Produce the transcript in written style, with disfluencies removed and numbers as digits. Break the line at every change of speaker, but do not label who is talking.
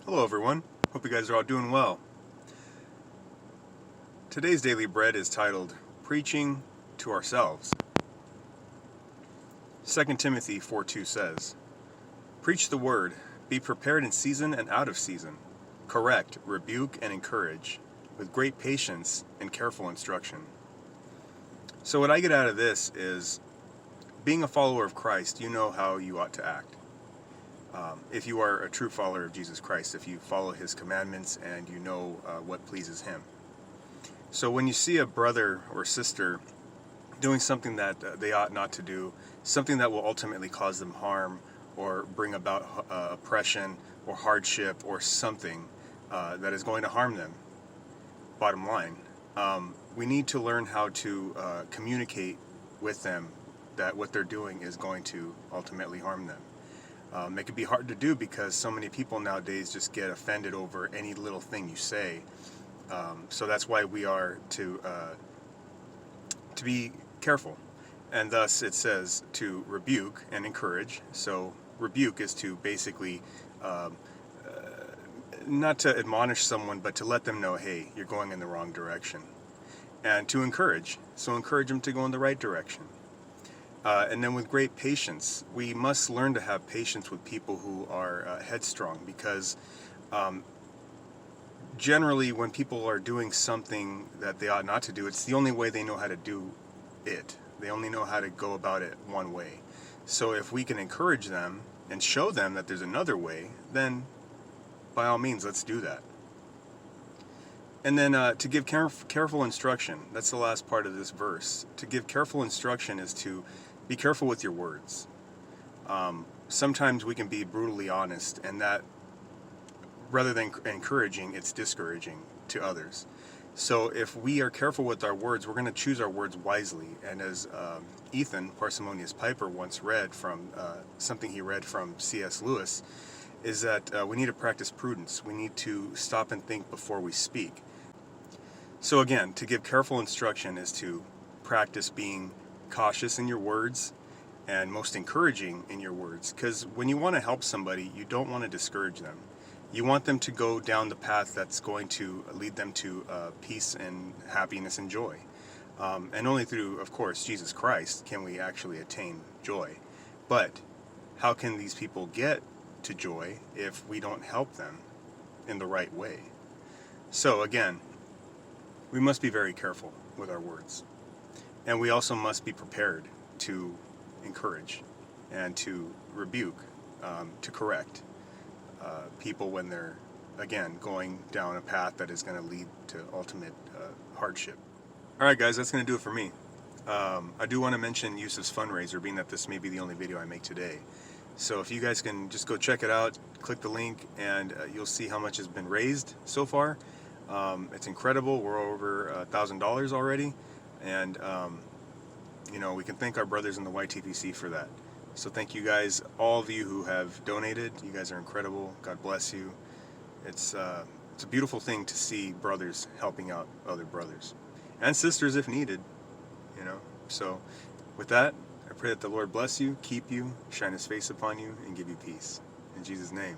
Hello everyone, hope you guys are all doing well. Today's Daily Bread is titled, Preaching to Ourselves. 2 Timothy 4:2 says, Preach the word, be prepared in season and out of season. Correct, rebuke, and encourage, with great patience and careful instruction. So what I get out of this is, being a follower of Christ, you know how you ought to act. If you are a true follower of Jesus Christ, if you follow His commandments and you know what pleases Him. So when you see a brother or sister doing something that they ought not to do, something that will ultimately cause them harm or bring about oppression or hardship or something that is going to harm them, bottom line, we need to learn how to communicate with them that what they're doing is going to ultimately harm them. It can be hard to do because so many people nowadays just get offended over any little thing you say. So that's why we are to be careful. And thus it says to rebuke and encourage. So rebuke is to basically not to admonish someone, but to let them know, hey, you're going in the wrong direction. And to encourage. So encourage them to go in the right direction. And then with great patience, we must learn to have patience with people who are headstrong, because generally when people are doing something that they ought not to do, it's the only way they know how to do it. They only know how to go about it one way. So if we can encourage them and show them that there's another way, then by all means, let's do that. And then to give careful instruction, that's the last part of this verse. To give careful instruction is to be careful with your words. Sometimes we can be brutally honest, and that, rather than encouraging, it's discouraging to others. So if we are careful with our words, we're going to choose our words wisely. And as Ethan Parsimonious Piper once read from something he read from C.S. Lewis, is that we need to practice prudence. We need to stop and think before we speak. So again, to give careful instruction is to practice being cautious in your words and most encouraging in your words. Because when you want to help somebody, you don't want to discourage them. You want them to go down the path that's going to lead them to peace and happiness and joy. And only through, of course, Jesus Christ can we actually attain joy. But how can these people get to joy if we don't help them in the right way? So again, we must be very careful with our words. And we also must be prepared to encourage and to rebuke, to correct people when they're, again, going down a path that is going to lead to ultimate hardship. Alright guys, that's going to do it for me. I do want to mention Yusuf's fundraiser, being that this may be the only video I make today. So if you guys can just go check it out, click the link, and you'll see how much has been raised so far. It's incredible. We're over $1,000 already. And you know, we can thank our brothers in the YTPC for that. So thank you guys, all of you who have donated. You guys are incredible. God bless you. It's a beautiful thing to see brothers helping out other brothers and sisters if needed. You know. So with that, I pray that the Lord bless you, keep you, shine His face upon you, and give you peace. In Jesus' name.